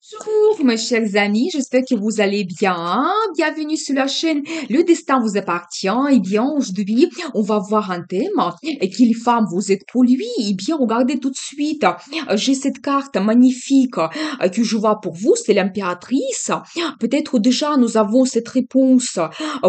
Bonjour, mes chers amis, j'espère que vous allez bien. Bienvenue sur la chaîne Le Destin vous appartient. Eh bien, aujourd'hui, on va voir un thème. Et quelle femme vous êtes pour lui? Eh bien, regardez tout de suite. J'ai cette carte magnifique que je vois pour vous, c'est l'impératrice. Peut-être déjà nous avons cette réponse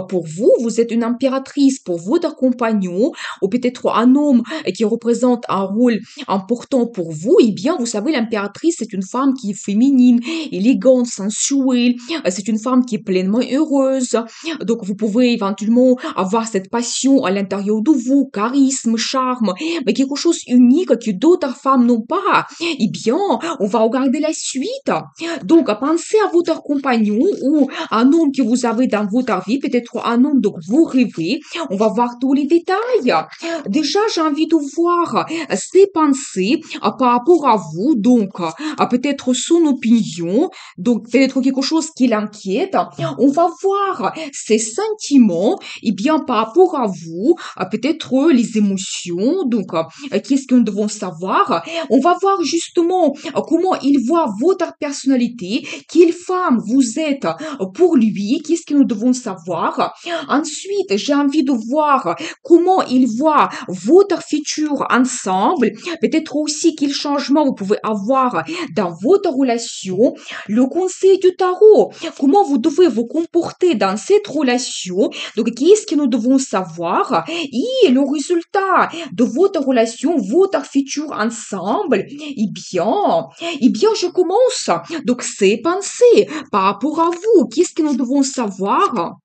pour vous. Vous êtes une impératrice pour votre compagnon ou peut-être un homme qui représente un rôle important pour vous. Eh bien, vous savez, l'impératrice, c'est une femme qui est féminine, élégante, sensuelle. C'est une femme qui est pleinement heureuse. Donc, vous pouvez éventuellement avoir cette passion à l'intérieur de vous, charisme, charme, mais quelque chose unique que d'autres femmes n'ont pas. Eh bien, on va regarder la suite. Donc, pensez à votre compagnon ou un homme que vous avez dans votre vie, peut-être un homme dont vous rêvez. On va voir tous les détails. Déjà, j'ai envie de voir ses pensées par rapport à vous, donc peut-être son opinion, donc peut-être quelque chose qui l'inquiète. On va voir ses sentiments, et bien par rapport à vous, peut-être les émotions, donc qu'est-ce que nous devons savoir. On va voir justement comment il voit votre personnalité, quelle femme vous êtes pour lui, qu'est-ce que nous devons savoir. Ensuite, j'ai envie de voir comment il voit votre futur ensemble, peut-être aussi quel changement vous pouvez avoir dans votre relation, le conseil du tarot, comment vous devez vous comporter dans cette relation, donc qu'est-ce que nous devons savoir, et le résultat de votre relation, votre futur ensemble, eh bien, je commence. Donc, c'est pensées par rapport à vous, qu'est-ce que nous devons savoir?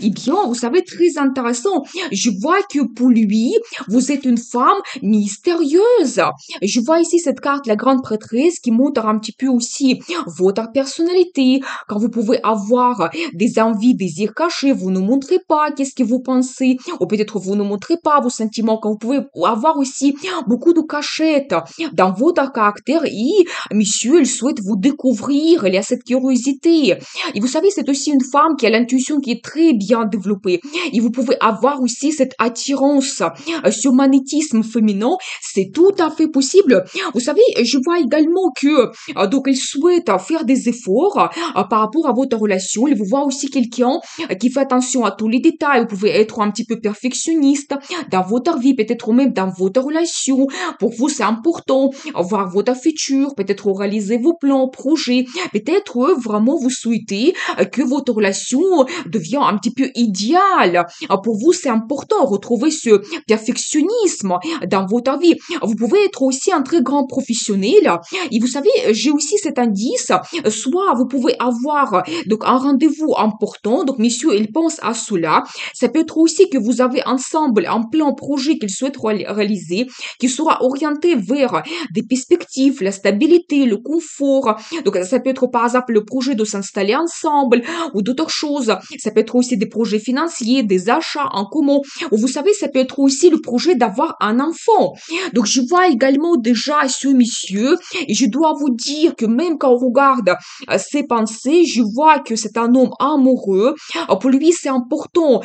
Eh bien, vous savez, très intéressant. Je vois que pour lui, vous êtes une femme mystérieuse. Je vois ici cette carte, la grande prêtresse, qui montre un petit peu aussi votre personnalité. Quand vous pouvez avoir des envies, désirs cachés, vous ne montrez pas qu'est-ce que vous pensez. Ou peut-être vous ne montrez pas vos sentiments. Quand vous pouvez avoir aussi beaucoup de cachettes dans votre caractère. Et monsieur, il souhaite vous découvrir. Il y a cette curiosité. Et vous savez, c'est aussi une femme qui a l'intuition qui est très bien développée. Et vous pouvez avoir aussi cette attirance, ce magnétisme féminin. C'est tout à fait possible. Vous savez, je vois également que, donc, elle souhaite faire des efforts par rapport à votre relation. Il vous voit aussi quelqu'un qui fait attention à tous les détails. Vous pouvez être un petit peu perfectionniste dans votre vie, peut-être même dans votre relation. Pour vous, c'est important voir votre futur, peut-être réaliser vos plans, projets. Peut-être vraiment vous souhaitez que votre relation devienne un petit peu idéale. Pour vous, c'est important de retrouver ce perfectionnisme dans votre vie. Vous pouvez être aussi un très grand professionnel. Et vous savez, j'ai aussi cet indice. Soit vous pouvez avoir donc un rendez-vous important. Donc, messieurs, ils pensent à cela. Ça peut être aussi que vous avez ensemble un plan, projet qu'ils souhaitent réaliser, qui sera orienté vers des perspectives, la stabilité, le confort. Donc, ça peut être par exemple le projet de s'installer ensemble ou d'autres choses. Ça peut être aussi des projets financiers, des achats en commun. Ou vous savez, ça peut être aussi le projet d'avoir un enfant. Donc, je vois également déjà ce monsieur et je dois vous dire que même quand on regarde ses pensées, je vois que c'est un homme amoureux. Pour lui, c'est important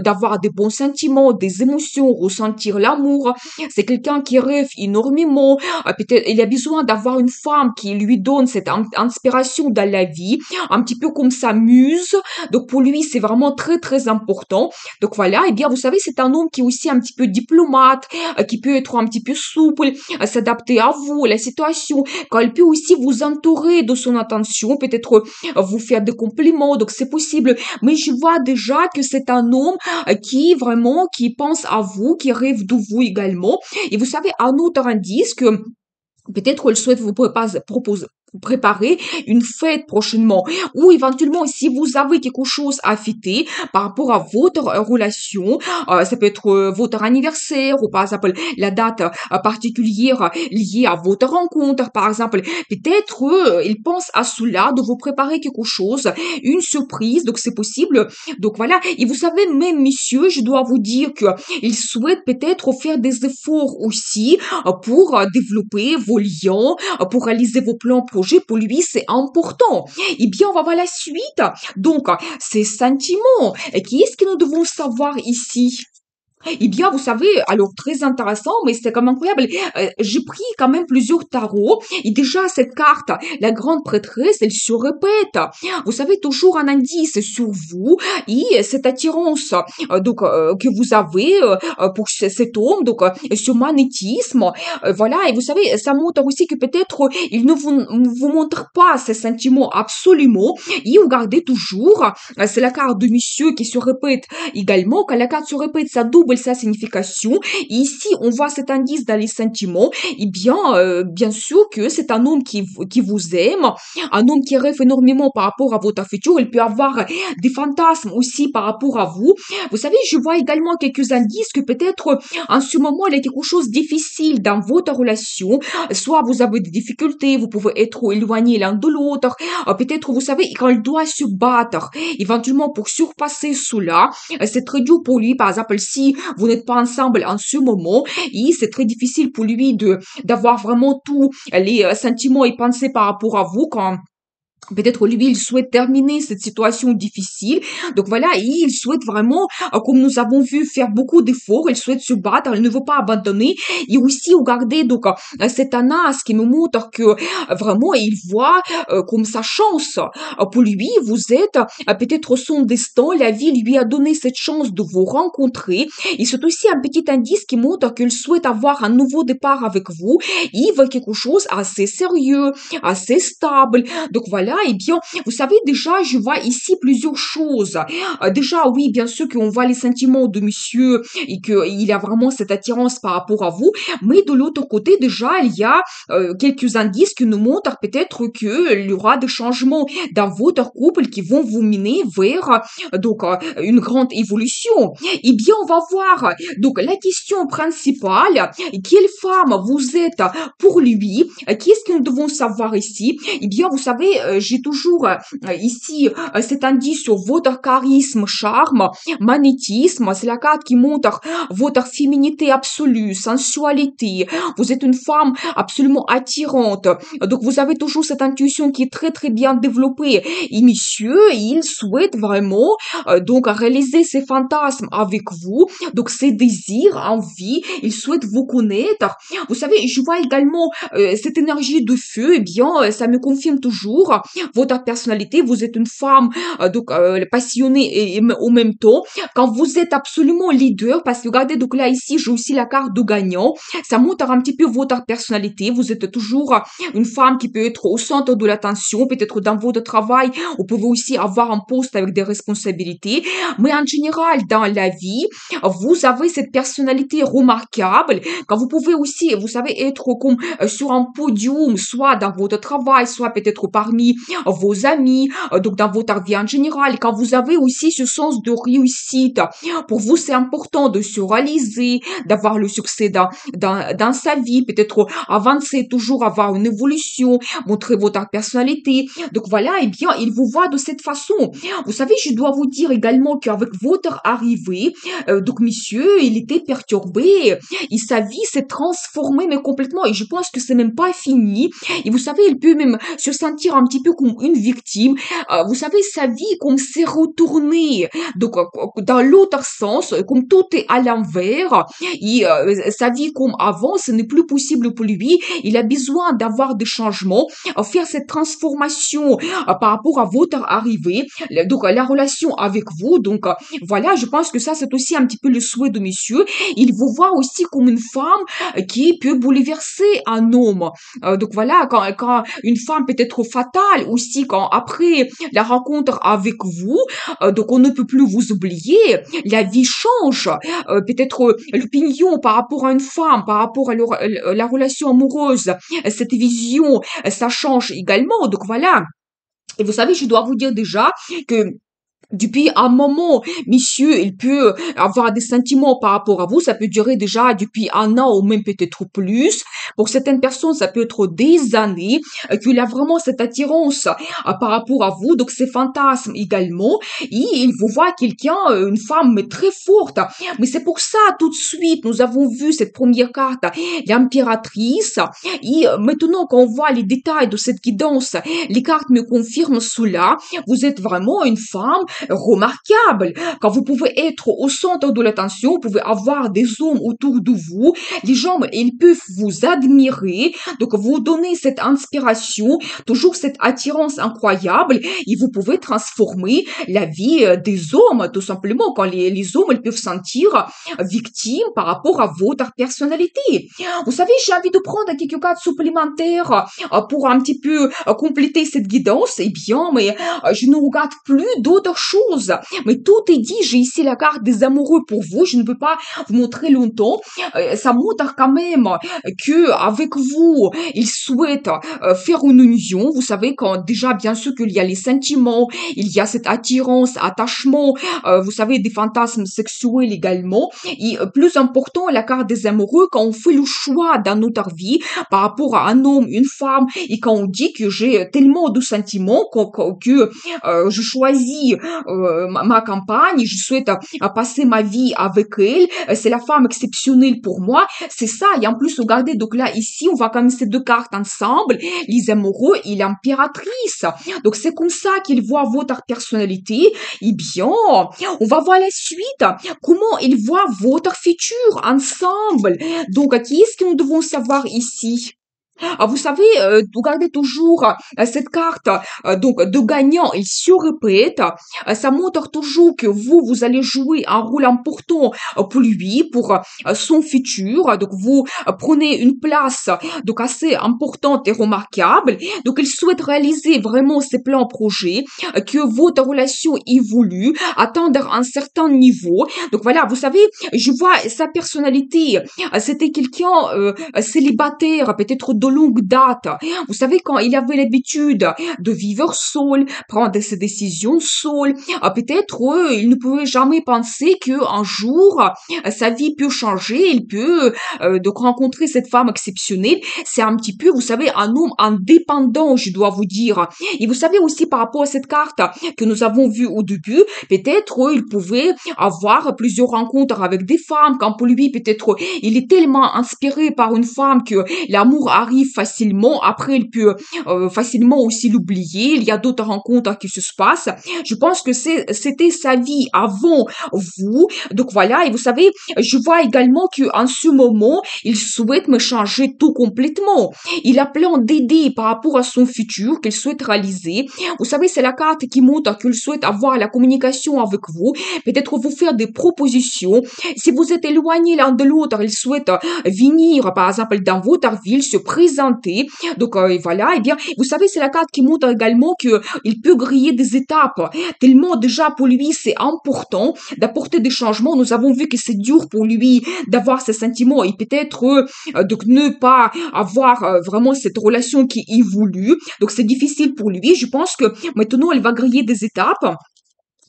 d'avoir des bons sentiments, des émotions, ressentir l'amour. C'est quelqu'un qui rêve énormément. Peut-être il a besoin d'avoir une femme qui lui donne cette inspiration dans la vie, un petit peu comme sa muse. Donc pour lui, c'est vraiment très très important. Donc voilà, et bien vous savez, c'est un homme qui est aussi un petit peu diplomate, qui peut être un petit peu souple, s'adapter à vous, à la situation, quand il peut aussi vous entourer de son attention, peut-être vous faire des compliments, donc c'est possible. Mais je vois déjà que c'est un homme qui vraiment, qui pense à vous, qui rêve de vous également. Et vous savez, un autre indice que peut-être elle souhaite vous proposer préparer une fête prochainement ou éventuellement si vous avez quelque chose à fêter par rapport à votre relation, ça peut être votre anniversaire ou par exemple la date particulière liée à votre rencontre par exemple, peut-être il pense à cela de vous préparer quelque chose, une surprise, donc c'est possible. Donc voilà, et vous savez même messieurs, je dois vous dire que il souhaite peut-être faire des efforts aussi pour développer vos liens, pour réaliser vos plans, projets. Pour lui, c'est important. Eh bien, on va voir la suite. Donc, ces sentiments. Qu'est-ce que nous devons savoir ici? Eh bien, vous savez, alors très intéressant, mais c'est quand même incroyable. J'ai pris quand même plusieurs tarots et déjà cette carte, la grande prêtresse, elle se répète. Vous savez, toujours un indice sur vous et cette attirance que vous avez pour cet homme, donc ce magnétisme. Voilà, et vous savez, ça montre aussi que peut-être il ne vous montre pas ses sentiments absolument et vous gardez toujours, c'est la carte de monsieur qui se répète également, quand la carte se répète, ça double sa signification. Et ici, on voit cet indice dans les sentiments. Eh bien, bien sûr que c'est un homme qui vous aime, un homme qui rêve énormément par rapport à votre futur. Il peut avoir des fantasmes aussi par rapport à vous. Vous savez, je vois également quelques indices que peut-être en ce moment, il y a quelque chose de difficile dans votre relation. Soit vous avez des difficultés, vous pouvez être éloignés l'un de l'autre. Peut-être, vous savez, quand il doit se battre, éventuellement pour surpasser cela, c'est très dur pour lui, par exemple, si vous n'êtes pas ensemble en ce moment, et c'est très difficile pour lui d'avoir vraiment tous les sentiments et pensées par rapport à vous quand peut-être lui, il souhaite terminer cette situation difficile. Donc voilà, et il souhaite vraiment, comme nous avons vu, faire beaucoup d'efforts. Il souhaite se battre, il ne veut pas abandonner. Et aussi, regardez, donc, cet Anas qui nous montre que vraiment, il voit comme sa chance. Pour lui, vous êtes peut-être son destin. La vie lui a donné cette chance de vous rencontrer. Et c'est aussi un petit indice qui montre qu'il souhaite avoir un nouveau départ avec vous. Il veut quelque chose assez sérieux, assez stable. Donc voilà, eh bien, vous savez, déjà, je vois ici plusieurs choses. Déjà, oui, bien sûr qu'on voit les sentiments de monsieur et qu'il a vraiment cette attirance par rapport à vous, mais de l'autre côté, déjà, il y a quelques indices qui nous montrent peut-être qu'il y aura des changements dans votre couple qui vont vous mener vers une grande évolution. Eh bien, on va voir. Donc, la question principale, quelle femme vous êtes pour lui? Qu'est-ce que nous devons savoir ici? Eh bien, vous savez, j'ai toujours ici cet indice sur votre charisme, charme, magnétisme. C'est la carte qui montre votre féminité absolue, sensualité. Vous êtes une femme absolument attirante. Donc, vous avez toujours cette intuition qui est très, très bien développée. Et monsieur, il souhaite vraiment réaliser ses fantasmes avec vous. Donc, ses désirs, envies, il souhaite vous connaître. Vous savez, je vois également cette énergie de feu, eh bien, ça me confirme toujours votre personnalité. Vous êtes une femme passionnée et au même temps. Quand vous êtes absolument leader, parce que regardez, donc là ici, j'ai aussi la carte de gagnant. Ça montre un petit peu votre personnalité. Vous êtes toujours une femme qui peut être au centre de l'attention, peut-être dans votre travail. Vous pouvez aussi avoir un poste avec des responsabilités. Mais en général, dans la vie, vous avez cette personnalité remarquable. Quand vous pouvez aussi, vous savez, être comme sur un podium, soit dans votre travail, soit peut-être parmi vos amis, donc dans votre vie en général. Quand vous avez aussi ce sens de réussite, pour vous, c'est important de se réaliser, d'avoir le succès dans sa vie, peut-être avancer, toujours avoir une évolution, montrer votre personnalité. Donc voilà, eh bien, il vous voit de cette façon. Vous savez, je dois vous dire également qu'avec votre arrivée, donc monsieur, il était perturbé et sa vie s'est transformée mais complètement et je pense que c'est même pas fini et vous savez il peut même se sentir un petit peu comme une victime. Vous savez sa vie comme s'est retournée donc dans l'autre sens comme tout est à l'envers et sa vie comme avant ce n'est plus possible pour lui. Il a besoin d'avoir des changements, faire cette transformation par rapport à votre arrivée, donc la relation avec vous. Donc voilà, je pense que ça c'est aussi un petit peu le souhait de monsieur. Il vous voit aussi comme une femme qui peut bouleverser un homme. Donc voilà, quand une femme peut être fatale aussi, quand après la rencontre avec vous, donc on ne peut plus vous oublier, la vie change. Peut-être l'opinion par rapport à une femme, par rapport à la relation amoureuse, cette vision, ça change également. Donc voilà. Et vous savez, je dois vous dire déjà que depuis un moment, monsieur, il peut avoir des sentiments par rapport à vous. Ça peut durer déjà depuis un an ou même peut-être plus. Pour certaines personnes, ça peut être des années qu'il a vraiment cette attirance par rapport à vous. Donc, ces fantasmes également. Et il vous voit quelqu'un, une femme mais très forte. Mais c'est pour ça, tout de suite, nous avons vu cette première carte, l'impératrice. Et maintenant, quand on voit les détails de cette guidance, les cartes me confirment cela. Vous êtes vraiment une femme remarquable. Quand vous pouvez être au centre de l'attention, vous pouvez avoir des hommes autour de vous. Les gens, ils peuvent vous admirer, donc vous donner cette inspiration, toujours cette attirance incroyable, et vous pouvez transformer la vie des hommes, tout simplement, quand les hommes, ils peuvent sentir victimes par rapport à votre personnalité. Vous savez, j'ai envie de prendre quelques cartes supplémentaires pour un petit peu compléter cette guidance. Eh bien, mais je ne regarde plus d'autres choses. Mais tout est dit. J'ai ici la carte des amoureux pour vous. Je ne peux pas vous montrer longtemps. Ça montre quand même que avec vous, ils souhaitent faire une union. Vous savez, quand déjà, bien sûr qu'il y a les sentiments, il y a cette attirance, attachement, vous savez, des fantasmes sexuels également. Et plus important, la carte des amoureux, quand on fait le choix dans notre vie par rapport à un homme, une femme, et quand on dit que j'ai tellement de sentiments que je choisis ma campagne, je souhaite passer ma vie avec elle, c'est la femme exceptionnelle pour moi, c'est ça. Et en plus, regardez, donc là, ici, on voit quand même ces deux cartes ensemble, les amoureux et l'impératrice. Donc c'est comme ça qu'ils voient votre personnalité. Eh bien, on va voir la suite. Comment ils voient votre futur ensemble. Donc, qui est-ce que nous devons savoir ici? Vous savez, regardez toujours cette carte donc de gagnant, il se répète. Ça montre toujours que vous allez jouer un rôle important pour lui, pour son futur. Donc vous prenez une place donc assez importante et remarquable. Donc il souhaite réaliser vraiment ses plans projets, que votre relation évolue, atteindre un certain niveau. Donc voilà, vous savez, je vois sa personnalité. C'était quelqu'un célibataire, peut-être de longue date. Vous savez, quand il avait l'habitude de vivre seul, prendre ses décisions seul, peut-être il ne pouvait jamais penser que un jour sa vie peut changer, il peut donc rencontrer cette femme exceptionnelle. C'est un petit peu, vous savez, un homme indépendant, je dois vous dire. Et vous savez aussi par rapport à cette carte que nous avons vue au début, peut-être il pouvait avoir plusieurs rencontres avec des femmes, quand pour lui peut-être il est tellement inspiré par une femme que l'amour arrive facilement. Après, il peut facilement aussi l'oublier. Il y a d'autres rencontres qui se passent. Je pense que c'était sa vie avant vous. Donc voilà. Et vous savez, je vois également que en ce moment, il souhaite me changer tout complètement. Il a plein d'idées par rapport à son futur qu'il souhaite réaliser. Vous savez, c'est la carte qui montre qu'il souhaite avoir la communication avec vous. Peut-être vous faire des propositions. Si vous êtes éloignés l'un de l'autre, il souhaite venir, par exemple, dans votre ville, se présenter. Donc, voilà. Eh bien, vous savez, c'est la carte qui montre également que il peut griller des étapes. Tellement, déjà, pour lui, c'est important d'apporter des changements. Nous avons vu que c'est dur pour lui d'avoir ces sentiments et peut-être, donc, ne pas avoir vraiment cette relation qui évolue. Donc, c'est difficile pour lui. Je pense que maintenant, elle va griller des étapes.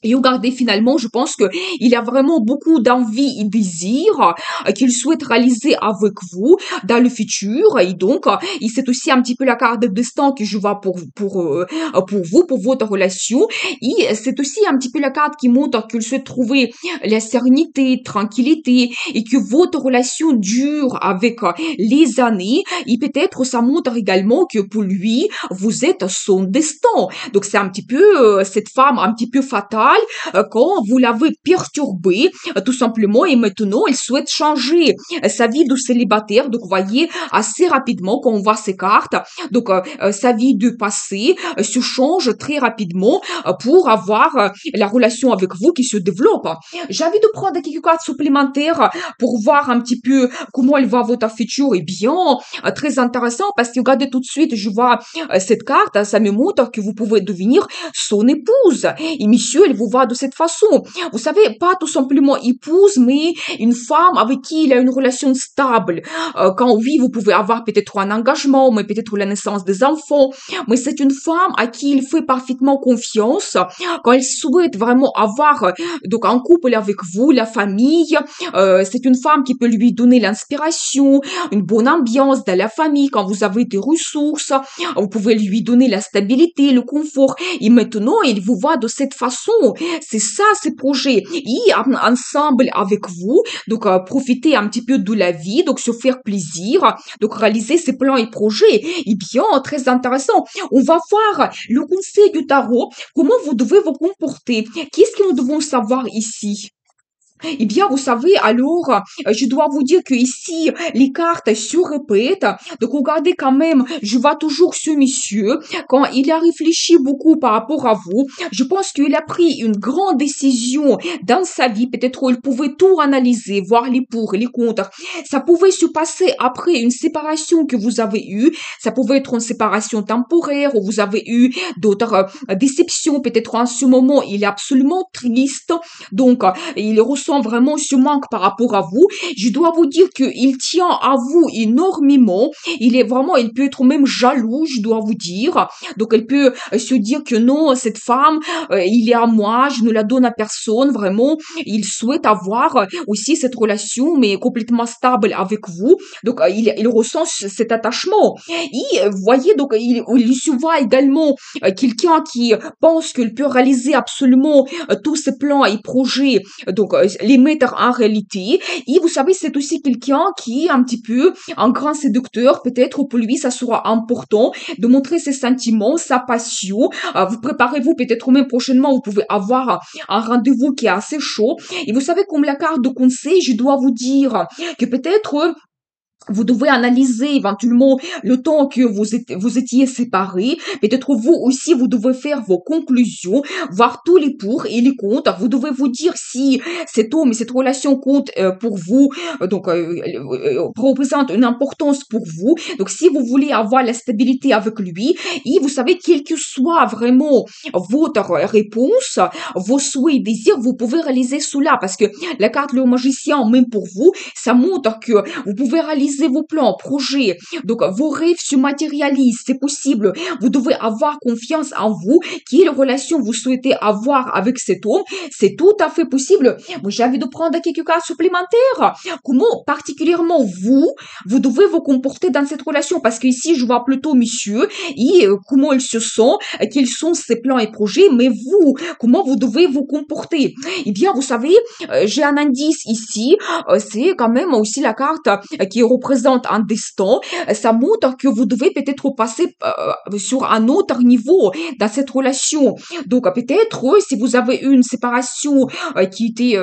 Et regardez, finalement, je pense que il a vraiment beaucoup d'envie et désir qu'il souhaite réaliser avec vous dans le futur. Et donc, c'est aussi un petit peu la carte de destin que je vois pour vous, pour votre relation. Et c'est aussi un petit peu la carte qui montre qu'il souhaite trouver la sérénité, tranquillité et que votre relation dure avec les années. Et peut-être ça montre également que pour lui, vous êtes son destin. Donc, c'est un petit peu cette femme un petit peu fatale quand vous l'avez perturbé, tout simplement, et maintenant, il souhaite changer sa vie de célibataire. Donc, vous voyez, assez rapidement, quand on voit ces cartes, donc, sa vie de passé se change très rapidement pour avoir la relation avec vous qui se développe. J'ai envie de prendre quelques cartes supplémentaires pour voir un petit peu comment elle voit votre futur. Et bien, très intéressant parce que regardez tout de suite, je vois cette carte, ça me montre que vous pouvez devenir son épouse. Et monsieur, elle vous voit de cette façon. Vous savez, pas tout simplement épouse, mais une femme avec qui il a une relation stable. Quand oui, vous pouvez avoir peut-être un engagement, mais peut-être la naissance des enfants. Mais c'est une femme à qui il fait parfaitement confiance. Quand il souhaite vraiment avoir donc un couple avec vous, la famille, c'est une femme qui peut lui donner l'inspiration, une bonne ambiance dans la famille. Quand vous avez des ressources, vous pouvez lui donner la stabilité, le confort. Et maintenant, il vous voit de cette façon. C'est ça, ces projets. Et ensemble avec vous, donc profiter un petit peu de la vie, donc se faire plaisir, donc réaliser ses plans et projets. Et bien, très intéressant. On va voir le conseil du tarot, comment vous devez vous comporter. Qu'est-ce que nous devons savoir ici? Eh bien, vous savez, alors, je dois vous dire que ici, les cartes se répètent. Donc, regardez quand même, je vois toujours ce monsieur, quand il a réfléchi beaucoup par rapport à vous, je pense qu'il a pris une grande décision dans sa vie. Peut-être il pouvait tout analyser, voir les pour et les contre. Ça pouvait se passer après une séparation que vous avez eue. Ça pouvait être une séparation temporaire où vous avez eu d'autres déceptions. Peut-être en ce moment, il est absolument triste. Donc, il ressent vraiment ce manque par rapport à vous. Je dois vous dire qu'il tient à vous énormément. Il peut être même jaloux, je dois vous dire. Donc, il peut se dire que non, cette femme, il est à moi, je ne la donne à personne, vraiment. Il souhaite avoir aussi cette relation, mais complètement stable avec vous. Donc, il ressent cet attachement. Et, voyez, donc, il se voit également quelqu'un qui pense qu'il peut réaliser absolument tous ses plans et projets, donc les mettre en réalité. Et vous savez, c'est aussi quelqu'un qui est un petit peu un grand séducteur. Peut-être pour lui, ça sera important de montrer ses sentiments, sa passion. Vous préparez-vous peut-être même prochainement, vous pouvez avoir un rendez-vous qui est assez chaud. Et vous savez, comme la carte de conseil, je dois vous dire que peut-être vous devez analyser éventuellement le temps que vous étiez séparés. Peut-être vous aussi, vous devez faire vos conclusions, voir tous les pour et les contre. Vous devez vous dire si cet homme et cette relation compte pour vous, représente une importance pour vous. Donc, si vous voulez avoir la stabilité avec lui, et vous savez, quelle que soit vraiment votre réponse, vos souhaits et désirs, vous pouvez réaliser cela. Parce que la carte le magicien, même pour vous, ça montre que vous pouvez réaliser vos plans, projets, donc vos rêves se matérialisent, c'est possible. Vous devez avoir confiance en vous. Quelle relation vous souhaitez avoir avec cet homme, c'est tout à fait possible. Moi, j'ai envie de prendre quelques cas supplémentaires. Comment particulièrement vous devez vous comporter dans cette relation? Parce que ici, je vois plutôt monsieur et comment il se sent, quels sont ses plans et projets, mais vous, comment vous devez vous comporter? Eh bien, vous savez, j'ai un indice ici, c'est quand même aussi la carte qui représente un destin. Ça montre que vous devez peut-être passer sur un autre niveau dans cette relation. Donc peut-être si vous avez eu une séparation qui était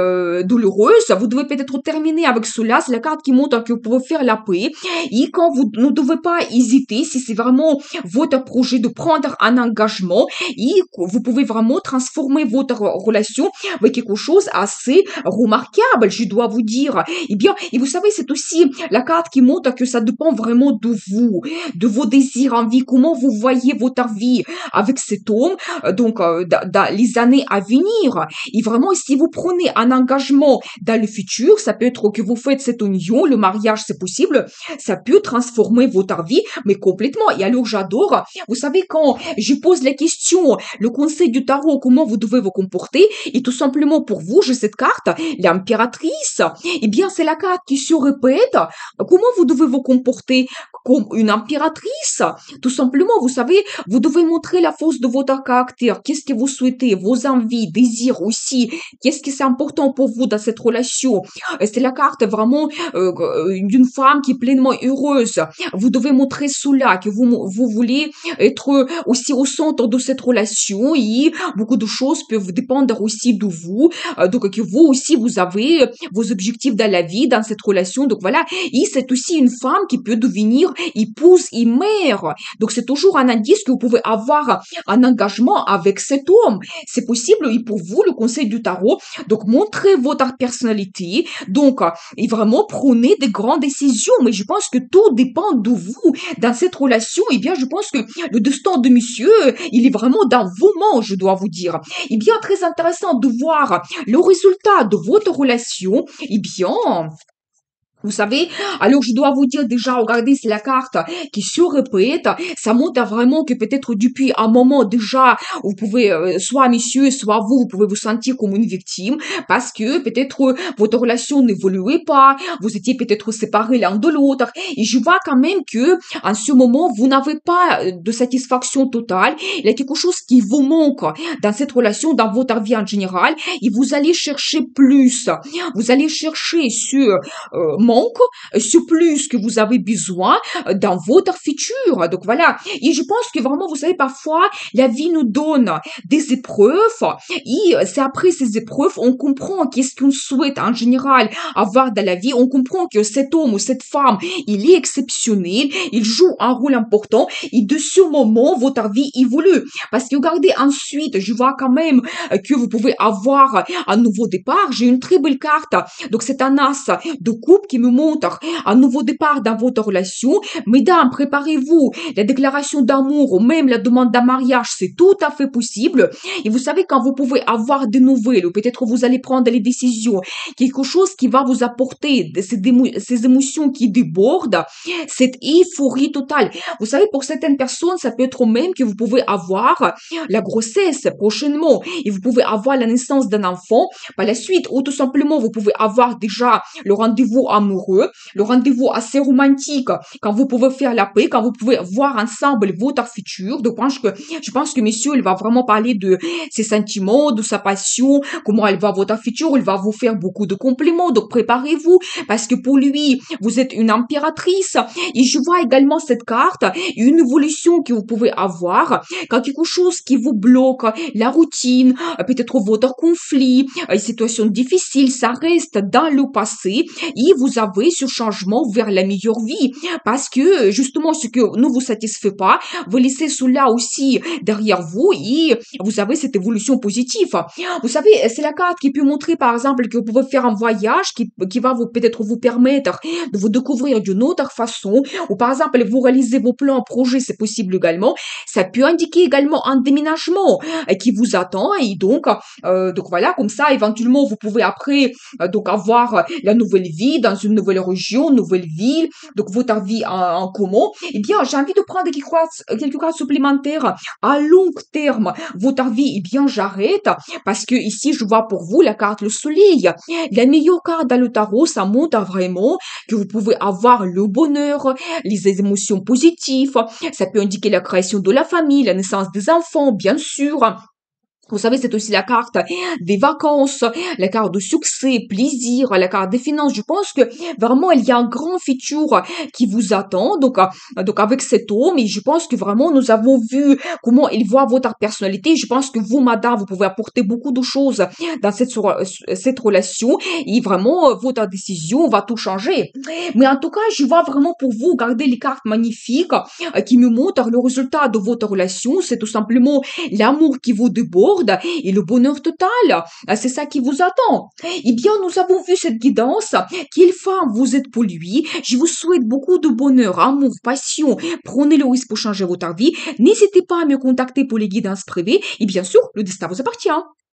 douloureuse, vous devez peut-être terminer avec cela. C'est la carte qui montre que vous pouvez faire la paix. Et quand vous ne devez pas hésiter, si c'est vraiment votre projet de prendre un engagement, et vous pouvez vraiment transformer votre relation avec quelque chose assez remarquable, je dois vous dire. Eh bien, et vous savez, c'est aussi la carte qui montre que ça dépend vraiment de vous, de vos désirs en vie, comment vous voyez votre vie avec cet homme, dans les années à venir. Et vraiment, si vous prenez un engagement dans le futur, ça peut être que vous faites cette union, le mariage, c'est possible, ça peut transformer votre vie, mais complètement. Et alors, j'adore. Vous savez, quand je pose la question, le conseil du tarot, comment vous devez vous comporter, et tout simplement pour vous, j'ai cette carte, l'impératrice. Eh bien, c'est la carte qui se répète. Comment vous devez vous comporter comme une impératrice? Tout simplement, vous savez, vous devez montrer la force de votre caractère. Qu'est-ce que vous souhaitez, vos envies, désirs aussi. Qu'est-ce que c'est important pour vous dans cette relation? C'est la carte vraiment d'une femme qui est pleinement heureuse. Vous devez montrer cela, que vous voulez être aussi au centre de cette relation et beaucoup de choses peuvent dépendre aussi de vous. Donc, que vous aussi, vous avez vos objectifs dans la vie, dans cette relation. Donc, voilà. Et c'est aussi une femme qui peut devenir épouse et mère. Donc, c'est toujours un indice que vous pouvez avoir un engagement avec cet homme. C'est possible, et pour vous, le conseil du tarot. Donc, montrez votre personnalité. Donc, et vraiment, prenez des grandes décisions. Mais je pense que tout dépend de vous. Dans cette relation, eh bien, je pense que le destin de monsieur, il est vraiment dans vos mains, je dois vous dire. Eh bien, très intéressant de voir le résultat de votre relation. Eh bien, Vous savez, alors je dois vous dire déjà, regardez, c'est la carte qui se répète. Ça montre vraiment que peut-être depuis un moment déjà, vous pouvez, soit monsieur, soit vous, vous pouvez vous sentir comme une victime parce que peut-être votre relation n'évoluait pas, vous étiez peut-être séparés l'un de l'autre. Et je vois quand même que en ce moment, vous n'avez pas de satisfaction totale. Il y a quelque chose qui vous manque dans cette relation, dans votre vie en général, et vous allez chercher plus. Vous allez chercher sur manque, sur plus que vous avez besoin dans votre futur. Donc voilà. Et je pense que vraiment, vous savez, parfois, la vie nous donne des épreuves et c'est après ces épreuves, on comprend qu'est-ce qu'on souhaite en général avoir dans la vie. On comprend que cet homme ou cette femme, il est exceptionnel, il joue un rôle important et de ce moment, votre vie évolue. Parce que regardez, ensuite, je vois quand même que vous pouvez avoir un nouveau départ. J'ai une très belle carte. Donc c'est un as de coupe qui me montre un nouveau départ dans votre relation. Mesdames, préparez-vous. La déclaration d'amour ou même la demande d'un mariage, c'est tout à fait possible. Et vous savez, quand vous pouvez avoir des nouvelles ou peut-être vous allez prendre les décisions, quelque chose qui va vous apporter ces émotions qui débordent, cette euphorie totale. Vous savez, pour certaines personnes, ça peut être même que vous pouvez avoir la grossesse prochainement et vous pouvez avoir la naissance d'un enfant par la suite ou tout simplement vous pouvez avoir déjà le rendez-vous amoureux, le rendez-vous assez romantique quand vous pouvez faire la paix, quand vous pouvez voir ensemble votre futur. Donc, je pense que monsieur, il va vraiment parler de ses sentiments, de sa passion, comment elle va votre futur, il va vous faire beaucoup de compliments. Donc, préparez-vous parce que pour lui, vous êtes une impératrice. Et je vois également cette carte, une évolution que vous pouvez avoir quand quelque chose qui vous bloque, la routine, peut-être votre conflit, une situation difficile, ça reste dans le passé et vous avez ce changement vers la meilleure vie parce que justement ce que ne vous satisfait pas, vous laissez cela aussi derrière vous et vous avez cette évolution positive. Vous savez, c'est la carte qui peut montrer par exemple que vous pouvez faire un voyage qui va vous peut-être vous permettre de vous découvrir d'une autre façon ou par exemple vous réalisez vos plans, projets, c'est possible également. Ça peut indiquer également un déménagement qui vous attend et donc voilà, comme ça éventuellement vous pouvez après donc avoir la nouvelle vie dans une nouvelle région, nouvelle ville, donc votre vie en commun. Eh bien, j'ai envie de prendre quelques cartes supplémentaires à long terme. Votre vie, eh bien, j'arrête parce que ici, je vois pour vous la carte le soleil. La meilleure carte dans le tarot, ça montre vraiment que vous pouvez avoir le bonheur, les émotions positives. Ça peut indiquer la création de la famille, la naissance des enfants, bien sûr. Vous savez, c'est aussi la carte des vacances, la carte de succès, plaisir, la carte des finances. Je pense que vraiment, il y a un grand futur qui vous attend. Donc avec cet homme, et je pense que vraiment, nous avons vu comment il voit votre personnalité. Je pense que vous, madame, vous pouvez apporter beaucoup de choses dans cette relation et vraiment, votre décision va tout changer. Mais en tout cas, je vois vraiment pour vous garder les cartes magnifiques qui me montrent le résultat de votre relation. C'est tout simplement l'amour qui vous déborde et le bonheur total. C'est ça qui vous attend. Eh bien, nous avons vu cette guidance. Quelle femme vous êtes pour lui. Je vous souhaite beaucoup de bonheur, amour, passion. Prenez le risque pour changer votre vie. N'hésitez pas à me contacter pour les guidances privées. Et bien sûr, le destin vous appartient.